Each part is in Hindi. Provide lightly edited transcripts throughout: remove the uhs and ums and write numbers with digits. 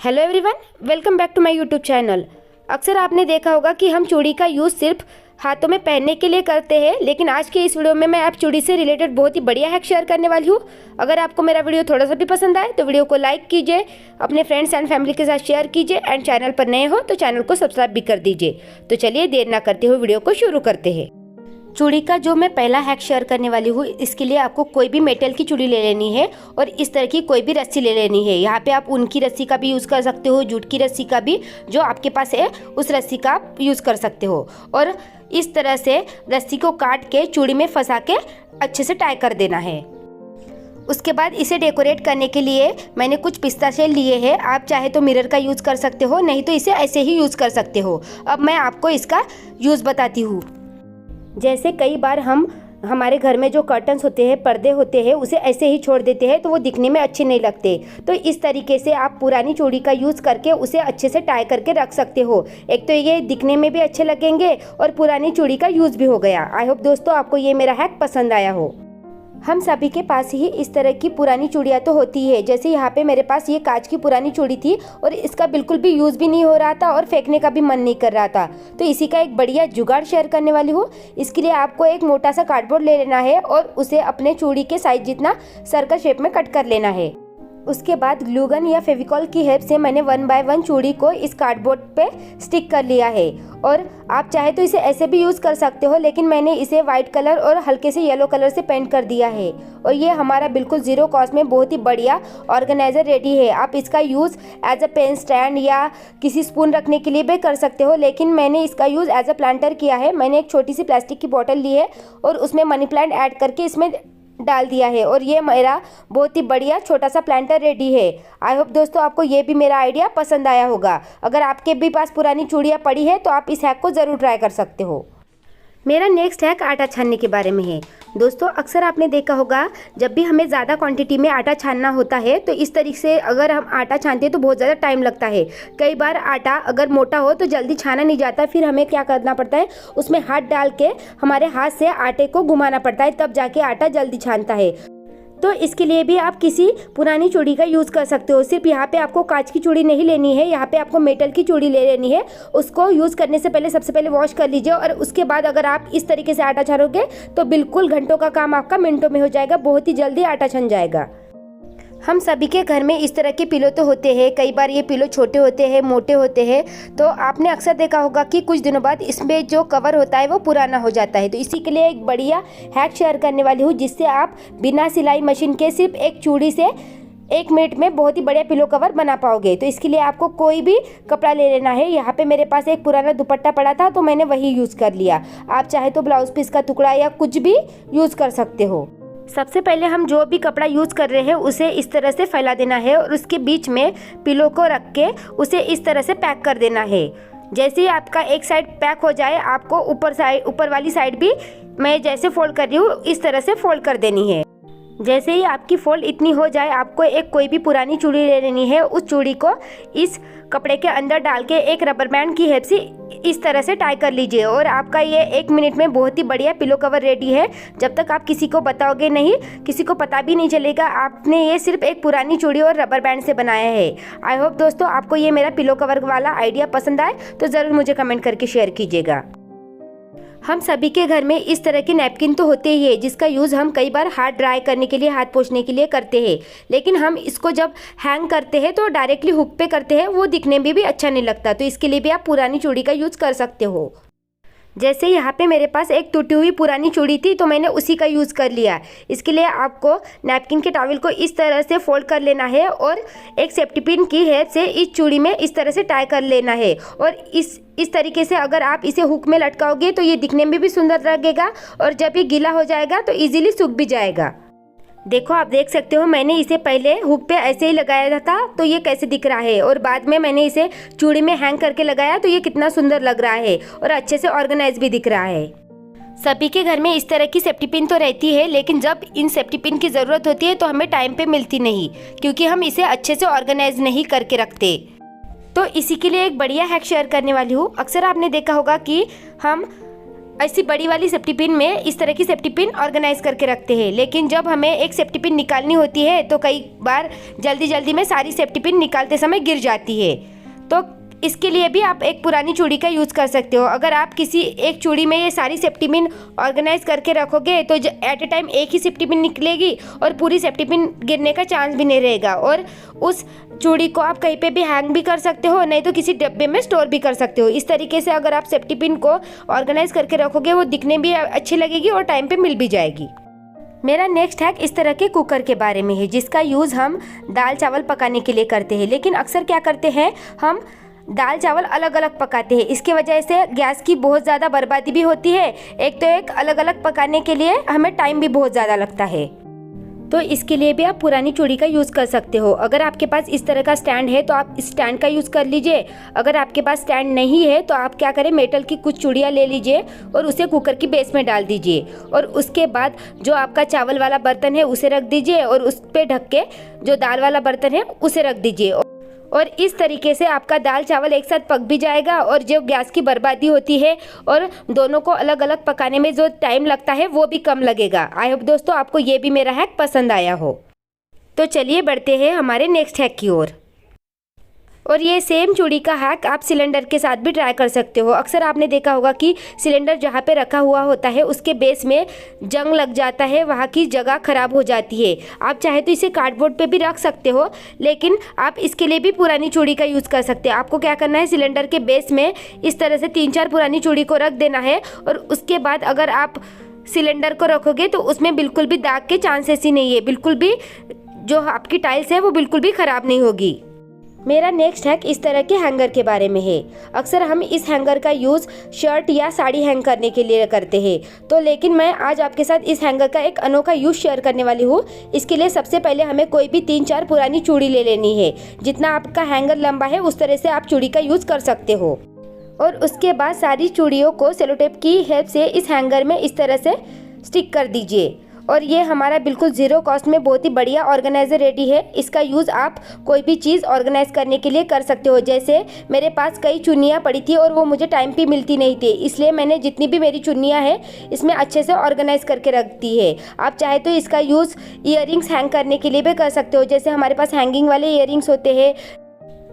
Hello everyone, welcome back to my YouTube channel. अक्सर आपने देखा होगा कि हम चूड़ी का यूज़ सिर्फ हाथों में पहनने के लिए करते हैं, लेकिन आज के इस वीडियो में मैं आप चूड़ी से रिलेटेड बहुत ही बढ़िया हैक शेयर करने वाली हूँ। अगर आपको मेरा वीडियो थोड़ा सा भी पसंद आए तो वीडियो को लाइक कीजिए, अपने फ्रेंड्स एंड फैमिली के साथ शेयर कीजिए एंड चैनल पर नए हो तो चैनल को सब्सक्राइब भी कर दीजिए। तो चलिए देर ना करते हुए वीडियो को शुरू करते हैं। चूड़ी का जो मैं पहला हैक शेयर करने वाली हूँ, इसके लिए आपको कोई भी मेटल की चूड़ी ले लेनी है और इस तरह की कोई भी रस्सी ले लेनी है। यहाँ पे आप ऊन की रस्सी का भी यूज़ कर सकते हो, जूट की रस्सी का भी, जो आपके पास है उस रस्सी का आप यूज़ कर सकते हो। और इस तरह से रस्सी को काट के चूड़ी में फंसा के अच्छे से टाई कर देना है। उसके बाद इसे डेकोरेट करने के लिए मैंने कुछ पिस्ता शेल लिए हैं। आप चाहे तो मिरर का यूज़ कर सकते हो, नहीं तो इसे ऐसे ही यूज़ कर सकते हो। अब मैं आपको इसका यूज़ बताती हूँ। जैसे कई बार हमारे घर में जो कर्टन्स होते हैं, पर्दे होते हैं, उसे ऐसे ही छोड़ देते हैं तो वो दिखने में अच्छे नहीं लगते। तो इस तरीके से आप पुरानी चूड़ी का यूज़ करके उसे अच्छे से टाई करके रख सकते हो। एक तो ये दिखने में भी अच्छे लगेंगे और पुरानी चूड़ी का यूज़ भी हो गया। आई होप दोस्तों आपको ये मेरा हैक पसंद आया हो। हम सभी के पास ही इस तरह की पुरानी चूड़ियाँ तो होती है। जैसे यहाँ पे मेरे पास ये कांच की पुरानी चूड़ी थी और इसका बिल्कुल भी यूज़ भी नहीं हो रहा था और फेंकने का भी मन नहीं कर रहा था। तो इसी का एक बढ़िया जुगाड़ शेयर करने वाली हूँ। इसके लिए आपको एक मोटा सा कार्डबोर्ड ले लेना है और उसे अपने चूड़ी के साइज जितना सर्कल शेप में कट कर लेना है। उसके बाद ग्लू गन या फेविकॉल की हेल्प से मैंने 1 बाय 1 चूड़ी को इस कार्डबोर्ड पे स्टिक कर लिया है। और आप चाहे तो इसे ऐसे भी यूज़ कर सकते हो, लेकिन मैंने इसे वाइट कलर और हल्के से येलो कलर से पेंट कर दिया है। और ये हमारा बिल्कुल ज़ीरो कॉस्ट में बहुत ही बढ़िया ऑर्गेनाइज़र रेडी है। आप इसका use as a pen stand या किसी स्पून रखने के लिए भी कर सकते हो, लेकिन मैंने इसका यूज़ एज अ प्लांटर किया है। मैंने एक छोटी सी प्लास्टिक की बोतल ली है और उसमें मनी प्लांट ऐड करके इसमें डाल दिया है और ये मेरा बहुत ही बढ़िया छोटा सा प्लांटर रेडी है। आई होप दोस्तों आपको ये भी मेरा आइडिया पसंद आया होगा। अगर आपके भी पास पुरानी चूड़ियाँ पड़ी है तो आप इस हैक को ज़रूर ट्राई कर सकते हो। मेरा नेक्स्ट हैक आटा छानने के बारे में है। दोस्तों अक्सर आपने देखा होगा जब भी हमें ज़्यादा क्वांटिटी में आटा छानना होता है तो इस तरीके से अगर हम आटा छानते हैं तो बहुत ज़्यादा टाइम लगता है। कई बार आटा अगर मोटा हो तो जल्दी छाना नहीं जाता, फिर हमें क्या करना पड़ता है, उसमें हाथ डाल के हमारे हाथ से आटे को घुमाना पड़ता है, तब जाके आटा जल्दी छानता है। तो इसके लिए भी आप किसी पुरानी चूड़ी का यूज़ कर सकते हो। सिर्फ यहाँ पे आपको कांच की चूड़ी नहीं लेनी है, यहाँ पे आपको मेटल की चूड़ी ले लेनी है। उसको यूज़ करने से पहले सबसे पहले वॉश कर लीजिए और उसके बाद अगर आप इस तरीके से आटा छानोगे तो बिल्कुल घंटों का काम आपका मिनटों में हो जाएगा। बहुत ही जल्दी आटा छन जाएगा। हम सभी के घर में इस तरह के पिलो तो होते हैं। कई बार ये पिलो छोटे होते हैं, मोटे होते हैं, तो आपने अक्सर देखा होगा कि कुछ दिनों बाद इसमें जो कवर होता है वो पुराना हो जाता है। तो इसी के लिए एक बढ़िया हैक शेयर करने वाली हूँ, जिससे आप बिना सिलाई मशीन के सिर्फ एक चूड़ी से 1 मिनट में बहुत ही बढ़िया पिलो कवर बना पाओगे। तो इसके लिए आपको कोई भी कपड़ा ले लेना है। यहाँ पे मेरे पास एक पुराना दुपट्टा पड़ा था तो मैंने वही यूज़ कर लिया। आप चाहे तो ब्लाउज पीस का टुकड़ा या कुछ भी यूज़ कर सकते हो। सबसे पहले हम जो भी कपड़ा यूज़ कर रहे हैं उसे इस तरह से फैला देना है और उसके बीच में पिलो को रख के उसे इस तरह से पैक कर देना है। जैसे ही आपका एक साइड पैक हो जाए, आपको ऊपर वाली साइड भी मैं जैसे फोल्ड कर रही हूँ इस तरह से फोल्ड कर देनी है। जैसे ही आपकी फोल्ड इतनी हो जाए, आपको एक कोई भी पुरानी चूड़ी ले लेनी है। उस चूड़ी को इस कपड़े के अंदर डाल के एक रबर बैंड की हेल्प से इस तरह से टाई कर लीजिए और आपका ये 1 मिनट में बहुत ही बढ़िया पिलो कवर रेडी है। जब तक आप किसी को बताओगे नहीं, किसी को पता भी नहीं चलेगा आपने ये सिर्फ एक पुरानी चूड़ी और रबर बैंड से बनाया है। आई होप दोस्तों आपको ये मेरा पिलो कवर वाला आइडिया पसंद आए तो ज़रूर मुझे कमेंट करके शेयर कीजिएगा। हम सभी के घर में इस तरह के नैपकिन तो होते ही है, जिसका यूज़ हम कई बार हाथ ड्राई करने के लिए, हाथ पोंछने के लिए करते हैं। लेकिन हम इसको जब हैंग करते हैं तो डायरेक्टली हुक पे करते हैं, वो दिखने में भी अच्छा नहीं लगता। तो इसके लिए भी आप पुरानी चूड़ी का यूज़ कर सकते हो। जैसे यहाँ पे मेरे पास एक टूटी हुई पुरानी चूड़ी थी तो मैंने उसी का यूज़ कर लिया। इसके लिए आपको नैपकिन के टॉवल को इस तरह से फोल्ड कर लेना है और एक सेफ्टी पिन की हेल्प से इस चूड़ी में इस तरह से टाई कर लेना है। और इस तरीके से अगर आप इसे हुक में लटकाओगे तो ये दिखने में भी सुंदर लगेगा और जब ये गीला हो जाएगा तो ईजिली सूख भी जाएगा। देखो आप देख सकते हो, मैंने इसे पहले हुक पे ऐसे ही लगाया था तो ये कैसे दिख रहा है, और बाद में मैंने इसे चूड़ी में हैंग करके लगाया तो ये कितना सुंदर लग रहा है और अच्छे से ऑर्गेनाइज भी दिख रहा है। सभी के घर में इस तरह की सेफ्टी पिन तो रहती है, लेकिन जब इन सेफ्टी पिन की ज़रूरत होती है तो हमें टाइम पे मिलती नहीं, क्योंकि हम इसे अच्छे से ऑर्गेनाइज नहीं करके रखते। तो इसी के लिए एक बढ़िया हैक शेयर करने वाली हूँ। अक्सर आपने देखा होगा कि हम ऐसी बड़ी वाली सेफ्टी पिन में इस तरह की सेफ्टी पिन ऑर्गेनाइज करके रखते हैं, लेकिन जब हमें एक सेफ्टी पिन निकालनी होती है तो कई बार जल्दी जल्दी में सारी सेफ्टी पिन निकालते समय गिर जाती है। तो इसके लिए भी आप एक पुरानी चूड़ी का यूज़ कर सकते हो। अगर आप किसी एक चूड़ी में ये सारी सेफ्टी पिन ऑर्गेनाइज करके रखोगे तो एट ए टाइम एक ही सेफ्टी पिन निकलेगी और पूरी सेफ्टी पिन गिरने का चांस भी नहीं रहेगा। और उस चूड़ी को आप कहीं पे भी हैंग भी कर सकते हो, नहीं तो किसी डब्बे में स्टोर भी कर सकते हो। इस तरीके से अगर आप सेफ्टी पिन को ऑर्गेनाइज करके रखोगे वो दिखने भी अच्छी लगेगी और टाइम पे मिल भी जाएगी। मेरा नेक्स्ट हैक इस तरह के कुकर के बारे में है, जिसका यूज़ हम दाल चावल पकाने के लिए करते हैं। लेकिन अक्सर क्या करते हैं, हम दाल चावल अलग अलग पकाते हैं। इसके वजह से गैस की बहुत ज़्यादा बर्बादी भी होती है। एक तो एक अलग अलग पकाने के लिए हमें टाइम भी बहुत ज़्यादा लगता है। तो इसके लिए भी आप पुरानी चूड़ी का यूज़ कर सकते हो। अगर आपके पास इस तरह का स्टैंड है तो आप इस स्टैंड का यूज़ कर लीजिए। अगर आपके पास स्टैंड नहीं है तो आप क्या करें, मेटल की कुछ चूड़ियाँ ले लीजिए और उसे कुकर की बेस में डाल दीजिए। और उसके बाद जो आपका चावल वाला बर्तन है उसे रख दीजिए और उस पर ढक के जो दाल वाला बर्तन है उसे रख दीजिए। और इस तरीके से आपका दाल चावल एक साथ पक भी जाएगा और जो गैस की बर्बादी होती है और दोनों को अलग अलग पकाने में जो टाइम लगता है वो भी कम लगेगा। आई होप दोस्तों आपको ये भी मेरा हैक पसंद आया हो। तो चलिए बढ़ते हैं हमारे नेक्स्ट हैक की ओर। और ये सेम चूड़ी का हैक आप सिलेंडर के साथ भी ट्राई कर सकते हो। अक्सर आपने देखा होगा कि सिलेंडर जहाँ पे रखा हुआ होता है उसके बेस में जंग लग जाता है, वहाँ की जगह खराब हो जाती है। आप चाहे तो इसे कार्डबोर्ड पे भी रख सकते हो, लेकिन आप इसके लिए भी पुरानी चूड़ी का यूज़ कर सकते हैं। आपको क्या करना है, सिलेंडर के बेस में इस तरह से 3-4 पुरानी चूड़ी को रख देना है और उसके बाद अगर आप सिलेंडर को रखोगे तो उसमें बिल्कुल भी दाग के चांसेस ही नहीं है। बिल्कुल भी जो आपकी टाइल्स है वो बिल्कुल भी ख़राब नहीं होगी। मेरा नेक्स्ट हैक इस तरह के हैंगर के बारे में है। अक्सर हम इस हैंगर का यूज़ शर्ट या साड़ी हैंग करने के लिए करते हैं, तो लेकिन मैं आज आपके साथ इस हैंगर का एक अनोखा यूज़ शेयर करने वाली हूँ। इसके लिए सबसे पहले हमें कोई भी 3-4 पुरानी चूड़ी ले लेनी है। जितना आपका हैंगर लंबा है उस तरह से आप चूड़ी का यूज़ कर सकते हो। और उसके बाद सारी चूड़ियों को सेलो टेप की हेल्प से इस हैंगर में इस तरह से स्टिक कर दीजिए। और ये हमारा बिल्कुल ज़ीरो कॉस्ट में बहुत ही बढ़िया ऑर्गेनाइज़र रेडी है। इसका यूज़ आप कोई भी चीज़ ऑर्गेनाइज करने के लिए कर सकते हो। जैसे मेरे पास कई चुन्नियाँ पड़ी थी और वो मुझे टाइम पे मिलती नहीं थी, इसलिए मैंने जितनी भी मेरी चुन्नियाँ हैं इसमें अच्छे से ऑर्गेनाइज करके रख दी है। आप चाहे तो इसका यूज़ ईयरिंग्स हैंग करने के लिए भी कर सकते हो। जैसे हमारे पास हैंगिंग वाले ईयरिंग्स होते हैं,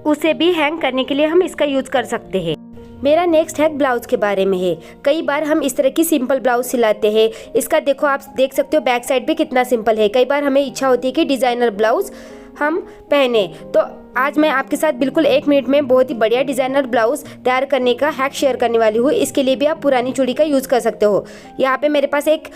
उसे भी हैंग करने के लिए हम इसका यूज़ कर सकते हैं। मेरा नेक्स्ट हैक ब्लाउज के बारे में है। कई बार हम इस तरह की सिंपल ब्लाउज सिलाते हैं। इसका देखो, आप देख सकते हो बैक साइड भी कितना सिंपल है। कई बार हमें इच्छा होती है कि डिज़ाइनर ब्लाउज हम पहने, तो आज मैं आपके साथ बिल्कुल 1 मिनट में बहुत ही बढ़िया डिज़ाइनर ब्लाउज तैयार करने का हैक शेयर करने वाली हूँ। इसके लिए भी आप पुरानी चूड़ी का यूज़ कर सकते हो। यहाँ पे मेरे पास एक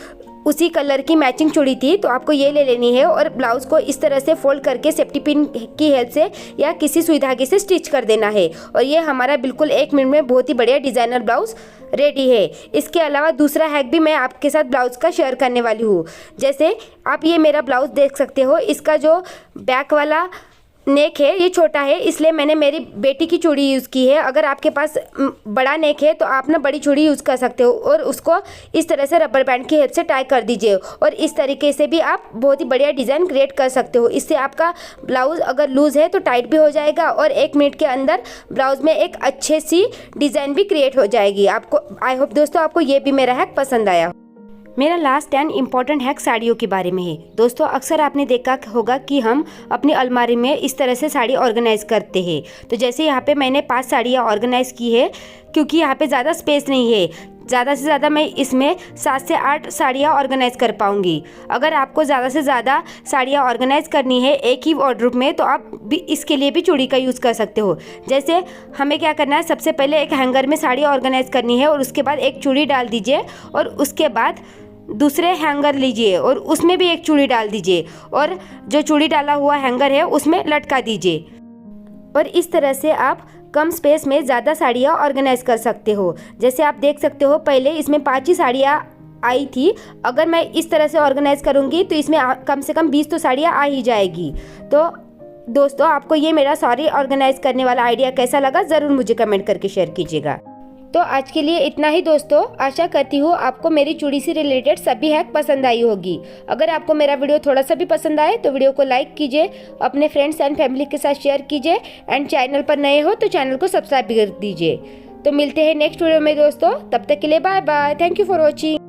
उसी कलर की मैचिंग चूड़ी थी, तो आपको ये ले लेनी है और ब्लाउज़ को इस तरह से फोल्ड करके सेफ्टी पिन की हेल्प से या किसी सुई धागे से स्टिच कर देना है। और ये हमारा बिल्कुल 1 मिनट में बहुत ही बढ़िया डिज़ाइनर ब्लाउज़ रेडी है। इसके अलावा दूसरा हैक भी मैं आपके साथ ब्लाउज़ का शेयर करने वाली हूँ। जैसे आप ये मेरा ब्लाउज़ देख सकते हो, इसका जो बैक वाला नेक है ये छोटा है, इसलिए मैंने मेरी बेटी की चूड़ी यूज़ की है। अगर आपके पास बड़ा नेक है तो आप ना बड़ी चूड़ी यूज़ कर सकते हो और उसको इस तरह से रबर बैंड की हेल्प से टाई कर दीजिए। और इस तरीके से भी आप बहुत ही बढ़िया डिज़ाइन क्रिएट कर सकते हो। इससे आपका ब्लाउज़ अगर लूज़ है तो टाइट भी हो जाएगा और 1 मिनट के अंदर ब्लाउज़ में एक अच्छी सी डिज़ाइन भी क्रिएट हो जाएगी। आपको आई होप दोस्तों आपको ये भी मेरा हैक पसंद आया। मेरा लास्ट 10 इम्पॉर्टेंट हैक साड़ियों के बारे में है। दोस्तों अक्सर आपने देखा होगा कि हम अपनी अलमारी में इस तरह से साड़ी ऑर्गेनाइज करते हैं। तो जैसे यहाँ पे मैंने 5 साड़ियाँ ऑर्गेनाइज की है, क्योंकि यहाँ पे ज़्यादा स्पेस नहीं है। ज़्यादा से ज़्यादा मैं इसमें 7 से 8 साड़ियाँ ऑर्गेनाइज कर पाऊँगी। अगर आपको ज़्यादा से ज़्यादा साड़ियाँ ऑर्गेनाइज करनी है एक ही वार्डरोब में, तो आप भी इसके लिए भी चूड़ी का यूज़ कर सकते हो। जैसे हमें क्या करना है, सबसे पहले एक हैंगर में साड़ी ऑर्गेनाइज करनी है और उसके बाद एक चूड़ी डाल दीजिए और उसके बाद दूसरे हैंगर लीजिए और उसमें भी एक चूड़ी डाल दीजिए और जो चूड़ी डाला हुआ हैंगर है उसमें लटका दीजिए। और इस तरह से आप कम स्पेस में ज़्यादा साड़ियाँ ऑर्गेनाइज कर सकते हो। जैसे आप देख सकते हो पहले इसमें 5 ही साड़ियाँ आई थी, अगर मैं इस तरह से ऑर्गेनाइज करूँगी तो इसमें कम से कम 20 तो साड़ियाँ आ ही जाएगी। तो दोस्तों आपको ये मेरा साड़ी ऑर्गेनाइज करने वाला आइडिया कैसा लगा, ज़रूर मुझे कमेंट करके शेयर कीजिएगा। तो आज के लिए इतना ही दोस्तों। आशा करती हूँ आपको मेरी चूड़ी से रिलेटेड सभी हैक पसंद आई होगी। अगर आपको मेरा वीडियो थोड़ा सा भी पसंद आए तो वीडियो को लाइक कीजिए, अपने फ्रेंड्स एंड फैमिली के साथ शेयर कीजिए एंड चैनल पर नए हो तो चैनल को सब्सक्राइब कर दीजिए। तो मिलते हैं नेक्स्ट वीडियो में दोस्तों, तब तक के लिए bye bye. Thank you for watching.